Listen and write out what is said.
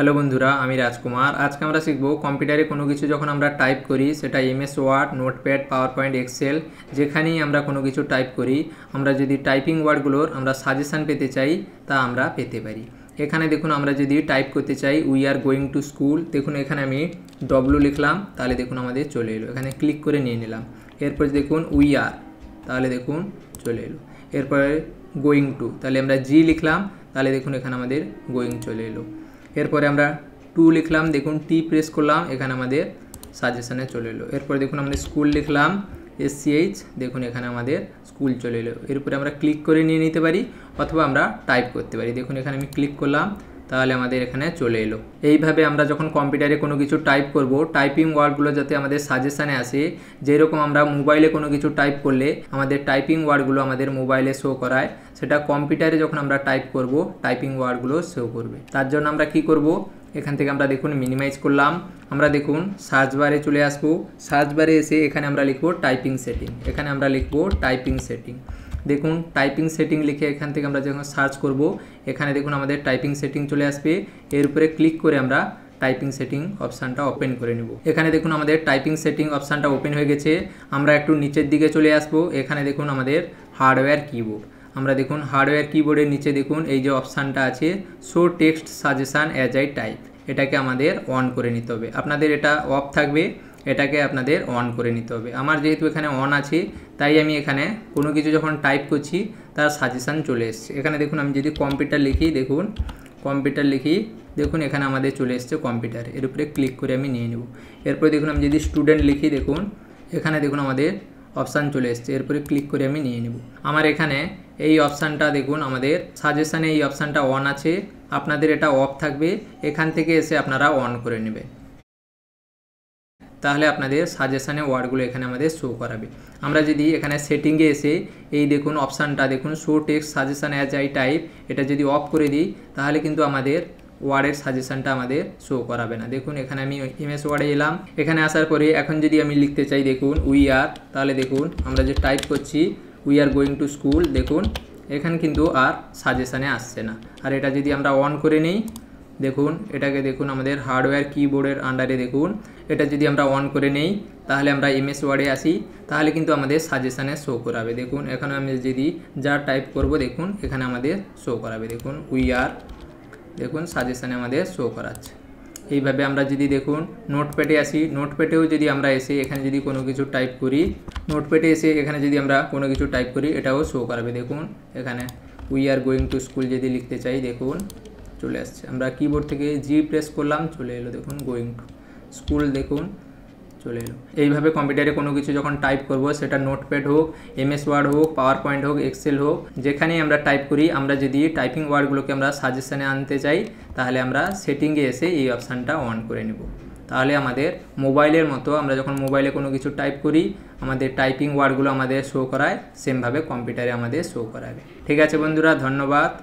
Hello বন্ধুরা, আমি রাজকুমার। আজকে আমরা শিখব কম্পিউটারে কোনো কিছু যখন আমরা টাইপ করি, সেটা MS Word, notepad, PowerPoint, Excel, যেখানেই আমরা কোনো কিছু টাইপ করি, আমরা যদি টাইপিং ওয়ার্ডগুলোর আমরা সাজেশান পেতে চাই, তা আমরা পেতে পারি। এখানে দেখুন, আমরা যদি টাইপ করতে চাই we are going to school, দেখুন এখানে আমি ডব্লু লিখলাম, তাহলে দেখুন আমাদের চলে এলো। এখানে ক্লিক করে নিয়ে নিলাম। এরপর দেখুন উই আর, তাহলে দেখুন চলে এলো। এরপরে গোয়িং টু, তাহলে আমরা জি লিখলাম, তাহলে দেখুন এখানে আমাদের গোয়িং চলে এলো। এরপরে আমরা টু লিখলাম, দেখুন টি প্রেস করলাম, এখানে আমাদের সাজেশানে চলে এলো। এরপরে দেখুন আমাদের স্কুল লিখলাম, SCH, দেখুন এখানে আমাদের স্কুল চলে এলো। এরপরে আমরা ক্লিক করে নিয়ে নিতে পারি অথবা আমরা টাইপ করতে পারি। দেখুন এখানে আমি ক্লিক করলাম, তাহলে আমাদের এখানে চলে এলো। এইভাবে আমরা যখন কম্পিউটারে কোনো কিছু টাইপ করব, টাইপিং ওয়ার্ডগুলো যাতে আমাদের সাজেশানে আসে, যেরকম আমরা মোবাইলে কোনো কিছু টাইপ করলে আমাদের টাইপিং ওয়ার্ডগুলো আমাদের মোবাইলে শো করায়, সেটা কম্পিউটারে যখন আমরা টাইপ করব টাইপিং ওয়ার্ডগুলো শো করবে। তার জন্য আমরা কি করব, এখান থেকে আমরা দেখুন মিনিমাইজ করলাম, আমরা দেখুন সার্চ বারে চলে আসবো। সার্চ বারে এসে এখানে আমরা লিখব টাইপিং সেটিং, এখানে আমরা লিখব টাইপিং সেটিং। দেখুন টাইপিং সেটিং লিখে এখান থেকে আমরা যখন সার্চ করব, এখানে দেখুন আমাদের টাইপিং সেটিং চলে আসবে। এর উপরে ক্লিক করে আমরা টাইপিং সেটিং অপশানটা ওপেন করে নেব। এখানে দেখুন আমাদের টাইপিং সেটিং অপশানটা ওপেন হয়ে গেছে। আমরা একটু নিচের দিকে চলে আসব। এখানে দেখুন আমাদের হার্ডওয়্যার কিবোর্ড, আমরা দেখুন হার্ডওয়্যার কিবোর্ডের নিচে দেখুন এই যে অপশানটা আছে show text suggestion as I type, এটাকে আমাদের অন করে নিতে হবে। আপনাদের এটা অফ থাকবে, এটাকে আপনাদের অন করে নিতে হবে। আমার যেহেতু এখানে অন আছে, তাই আমি এখানে কোনো কিছু যখন টাইপ করছি তার সাজেশান চলে এসছে। এখানে দেখুন আমি যদি কম্পিউটার লিখি, দেখুন কম্পিউটার লিখি, দেখুন এখানে আমাদের চলে এসছে কম্পিউটার। এর উপরে ক্লিক করে আমি নিয়ে নেব। এরপরে দেখুন আমি যদি স্টুডেন্ট লিখি, দেখুন এখানে দেখুন আমাদের অপশান চলে এসছে। এরপরে ক্লিক করে আমি নিয়ে নেব। আমার এখানে এই অপশানটা দেখুন আমাদের সাজেশানে এই অপশানটা অন আছে, আপনাদের এটা অফ থাকবে। এখান থেকে এসে আপনারা অন করে নেবেন, তাহলে আপনাদের সাজেশানে ওয়ার্ডগুলো এখানে আমাদের শো করাবে। আমরা যদি এখানে সেটিংয়ে এসে এই দেখুন অপশানটা দেখুন show text suggestion as I type, এটা যদি অফ করে দিই, তাহলে কিন্তু আমাদের ওয়ার্ডের সাজেশানটা আমাদের শো করাবে না। দেখুন এখানে আমি এমএস ওয়ার্ডে এলাম, এখানে আসার পরে এখন যদি আমি লিখতে চাই, দেখুন উই আর, তাহলে দেখুন আমরা যে টাইপ করছি we are going to school, দেখুন এখানে কিন্তু আর সাজেশানে আসছে না। আর এটা যদি আমরা অন করে নিই, দেখুন এটাকে দেখুন আমাদের হার্ডওয়্যার কিবোর্ডের আন্ডারে দেখুন এটা যদি আমরা অন করে নেই, তাহলে আমরা এমএস ওয়ার্ডে আসি, তাহলে কিন্তু আমাদের সাজেশানে শো করাবে। দেখুন এখানে আমি যদি যা টাইপ করব, দেখুন এখানে আমাদের শো করাবে। দেখুন উই আর, দেখুন সাজেশানে আমাদের শো করাচ্ছে। এইভাবে আমরা যদি দেখুন নোটপ্যাডে আসি, নোটপ্যাডেও যদি আমরা এসে এখানে যদি কোনো কিছু টাইপ করি, নোটপ্যাডে এসে এখানে যদি আমরা কোনো কিছু টাইপ করি, এটাও শো করাবে। দেখুন এখানে we are going to school যদি লিখতে চাই, দেখুন চলে আসছে। আমরা কিবোর্ড থেকে জি প্রেস করলাম, চলে এলো। দেখুন গোয়িং টু স্কুল, দেখুন চলে এলো। এইভাবে কম্পিউটারে কোনো কিছু যখন টাইপ করব, সেটা নোটপ্যাড হোক, এমএস ওয়ার্ড হোক, পাওয়ার পয়েন্ট হোক, এক্সেল হোক, যেখানেই আমরা টাইপ করি, আমরা যদি টাইপিং ওয়ার্ডগুলোকে আমরা সাজেশানে আনতে চাই, তাহলে আমরা সেটিংয়ে এসে এই অপশানটা অন করে নেব। তাহলে আমাদের মোবাইলের মতো আমরা যখন মোবাইলে কোনো কিছু টাইপ করি, আমাদের টাইপিং ওয়ার্ডগুলো আমাদের শো করায়, সেমভাবে কম্পিউটারে আমাদের শো করাবে। ঠিক আছে বন্ধুরা, ধন্যবাদ।